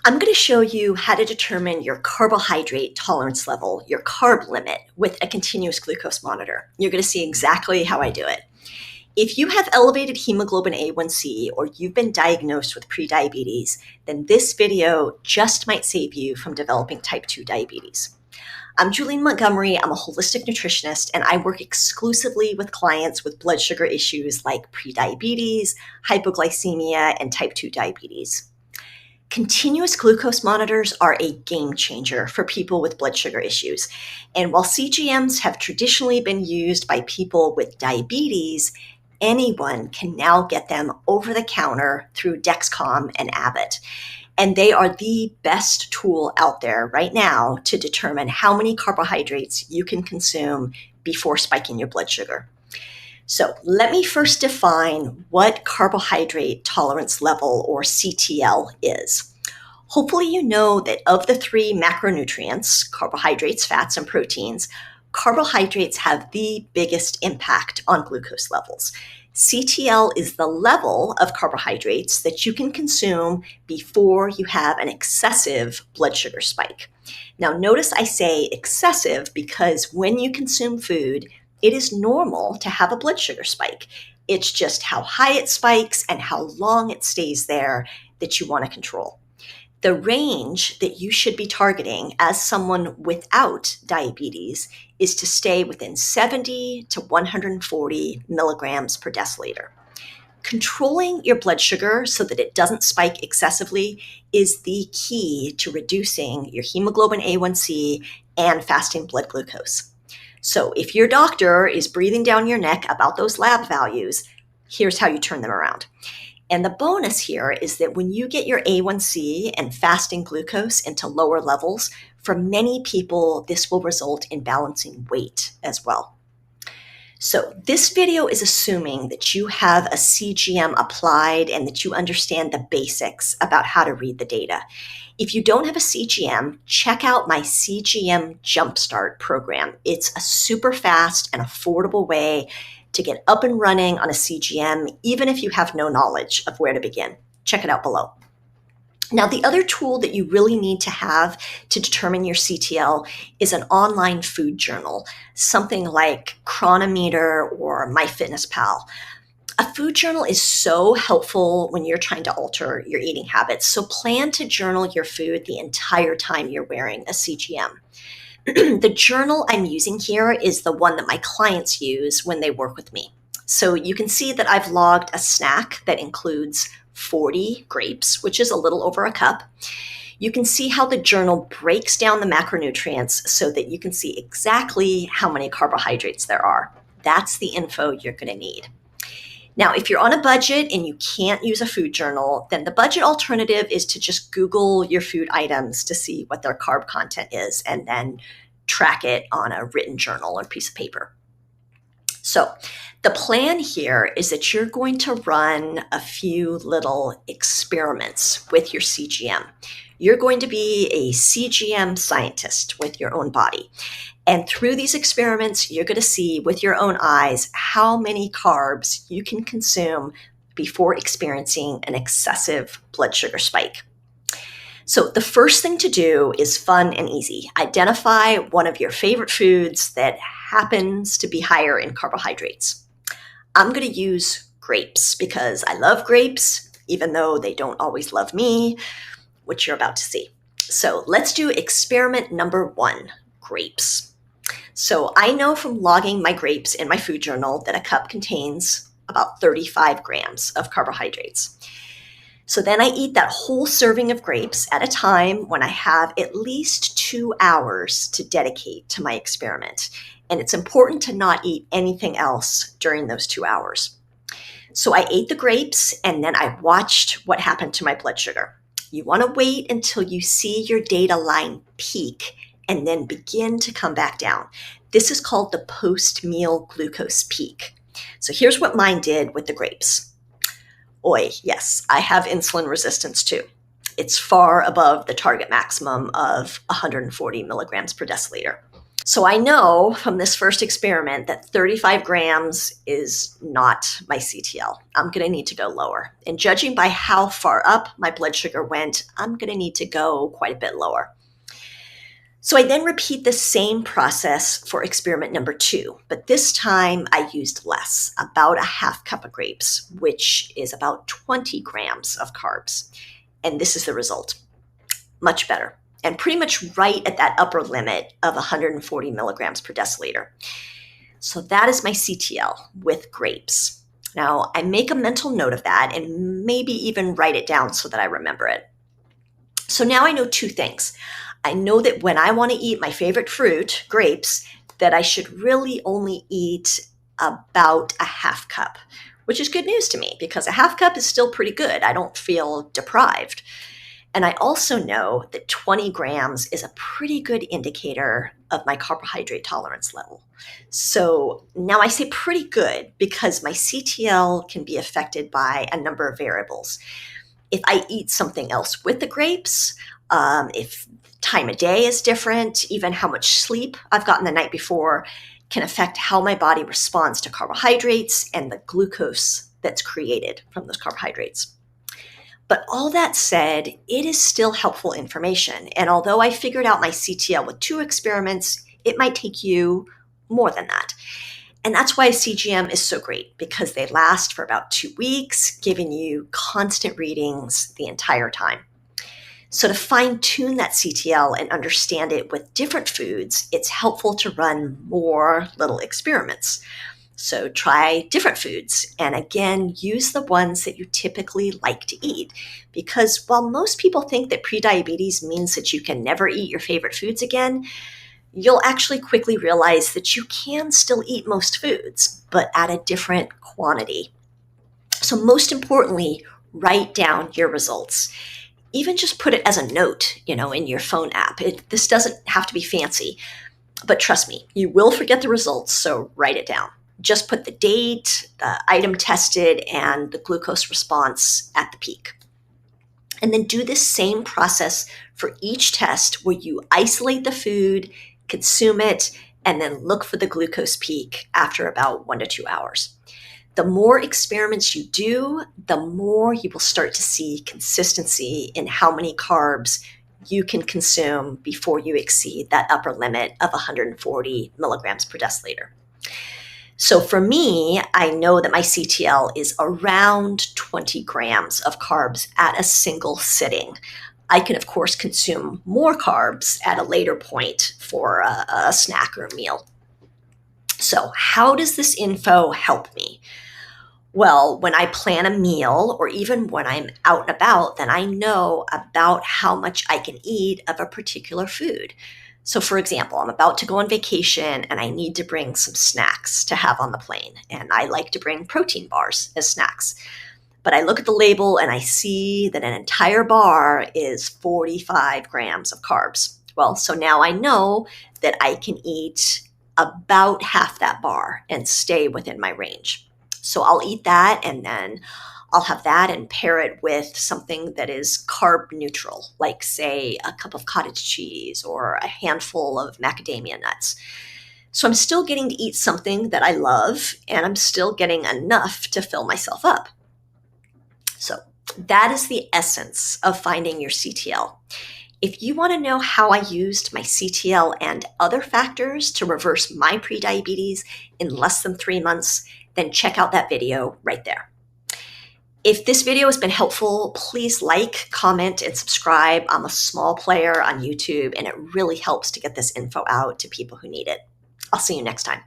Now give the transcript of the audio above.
I'm going to show you how to determine your carbohydrate tolerance level, your carb limit, with a continuous glucose monitor. You're going to see exactly how I do it. If you have elevated hemoglobin A1C or you've been diagnosed with prediabetes, then this video just might save you from developing type 2 diabetes. I'm Julie Montgomery. I'm a holistic nutritionist, and I work exclusively with clients with blood sugar issues like prediabetes, hypoglycemia, and type 2 diabetes. Continuous glucose monitors are a game changer for people with blood sugar issues. And while CGMs have traditionally been used by people with diabetes, anyone can now get them over the counter through Dexcom and Abbott. And they are the best tool out there right now to determine how many carbohydrates you can consume before spiking your blood sugar. So let me first define what carbohydrate tolerance level, or CTL, is. Hopefully you know that of the three macronutrients, carbohydrates, fats, and proteins, carbohydrates have the biggest impact on glucose levels. CTL is the level of carbohydrates that you can consume before you have an excessive blood sugar spike. Now notice I say excessive because when you consume food, it is normal to have a blood sugar spike. It's just how high it spikes and how long it stays there that you want to control. The range that you should be targeting as someone without diabetes is to stay within 70 to 140 milligrams per deciliter. Controlling your blood sugar so that it doesn't spike excessively is the key to reducing your hemoglobin A1C and fasting blood glucose. So if your doctor is breathing down your neck about those lab values, here's how you turn them around. And the bonus here is that when you get your A1C and fasting glucose into lower levels, for many people, this will result in balancing weight as well. So this video is assuming that you have a CGM applied and that you understand the basics about how to read the data. If you don't have a CGM, check out my CGM Jumpstart program. It's a super fast and affordable way to get up and running on a CGM, even if you have no knowledge of where to begin. Check it out below. Now, the other tool that you really need to have to determine your CTL is an online food journal, something like Chronometer or MyFitnessPal. A food journal is so helpful when you're trying to alter your eating habits. So plan to journal your food the entire time you're wearing a CGM. The journal I'm using here is the one that my clients use when they work with me. So you can see that I've logged a snack that includes 40 grapes, which is a little over a cup. You can see how the journal breaks down the macronutrients so that you can see exactly how many carbohydrates there are. That's the info you're going to need. Now, if you're on a budget and you can't use a food journal, then the budget alternative is to just Google your food items to see what their carb content is and then track it on a written journal or piece of paper. So the plan here is that you're going to run a few little experiments with your CGM. You're going to be a CGM scientist with your own body. And through these experiments, you're going to see with your own eyes how many carbs you can consume before experiencing an excessive blood sugar spike. So the first thing to do is fun and easy. Identify one of your favorite foods that happens to be higher in carbohydrates. I'm going to use grapes because I love grapes, even though they don't always love me, which you're about to see. So let's do experiment number 1, grapes. So I know from logging my grapes in my food journal that a cup contains about 35 grams of carbohydrates. So then I eat that whole serving of grapes at a time when I have at least 2 hours to dedicate to my experiment. And it's important to not eat anything else during those 2 hours. So I ate the grapes and then I watched what happened to my blood sugar. You want to wait until you see your data line peak and then begin to come back down. This is called the post-meal glucose peak. So here's what mine did with the grapes. Oy, yes, I have insulin resistance too. It's far above the target maximum of 140 milligrams per deciliter. So I know from this first experiment that 35 grams is not my CTL. I'm going to need to go lower. And judging by how far up my blood sugar went, I'm going to need to go quite a bit lower. So I then repeat the same process for experiment number 2, but this time I used less, about a half cup of grapes, which is about 20 grams of carbs. And this is the result. Much better. And pretty much right at that upper limit of 140 milligrams per deciliter. So that is my CTL with grapes. Now, I make a mental note of that and maybe even write it down so that I remember it. So now I know 2 things. I know that when I want to eat my favorite fruit, grapes, that I should really only eat about a half cup, which is good news to me because a half cup is still pretty good. I don't feel deprived. And I also know that 20 grams is a pretty good indicator of my carbohydrate tolerance level. So now I say pretty good because my CTL can be affected by a number of variables. If I eat something else with the grapes, if time of day is different, even how much sleep I've gotten the night before can affect how my body responds to carbohydrates and the glucose that's created from those carbohydrates. But all that said, it is still helpful information. And although I figured out my CTL with 2 experiments, it might take you more than that. And that's why CGM is so great, because they last for about 2 weeks, giving you constant readings the entire time. So to fine-tune that CTL and understand it with different foods, it's helpful to run more little experiments. So try different foods and again, use the ones that you typically like to eat. Because while most people think that prediabetes means that you can never eat your favorite foods again, you'll actually quickly realize that you can still eat most foods, but at a different quantity. So most importantly, write down your results. Even just put it as a note, in your phone app. This doesn't have to be fancy, but trust me, you will forget the results, so write it down. Just put the date, the item tested, and the glucose response at the peak. And then do this same process for each test where you isolate the food, consume it, and then look for the glucose peak after about 1 to 2 hours. The more experiments you do, the more you will start to see consistency in how many carbs you can consume before you exceed that upper limit of 140 milligrams per deciliter. So for me, I know that my CTL is around 20 grams of carbs at a single sitting. I can, of course, consume more carbs at a later point for a snack or a meal. So how does this info help me? Well, when I plan a meal or even when I'm out and about, then I know about how much I can eat of a particular food. So for example, I'm about to go on vacation and I need to bring some snacks to have on the plane. And I like to bring protein bars as snacks. But I look at the label and I see that an entire bar is 45 grams of carbs. Well, so now I know that I can eat about half that bar and stay within my range. So I'll eat that and then I'll have that and pair it with something that is carb neutral, like say a cup of cottage cheese or a handful of macadamia nuts. So I'm still getting to eat something that I love and I'm still getting enough to fill myself up. So that is the essence of finding your CTL. If you want to know how I used my CTL and other factors to reverse my prediabetes in less than 3 months, then check out that video right there. If this video has been helpful, please like, comment, and subscribe. I'm a small player on YouTube, and it really helps to get this info out to people who need it. I'll see you next time.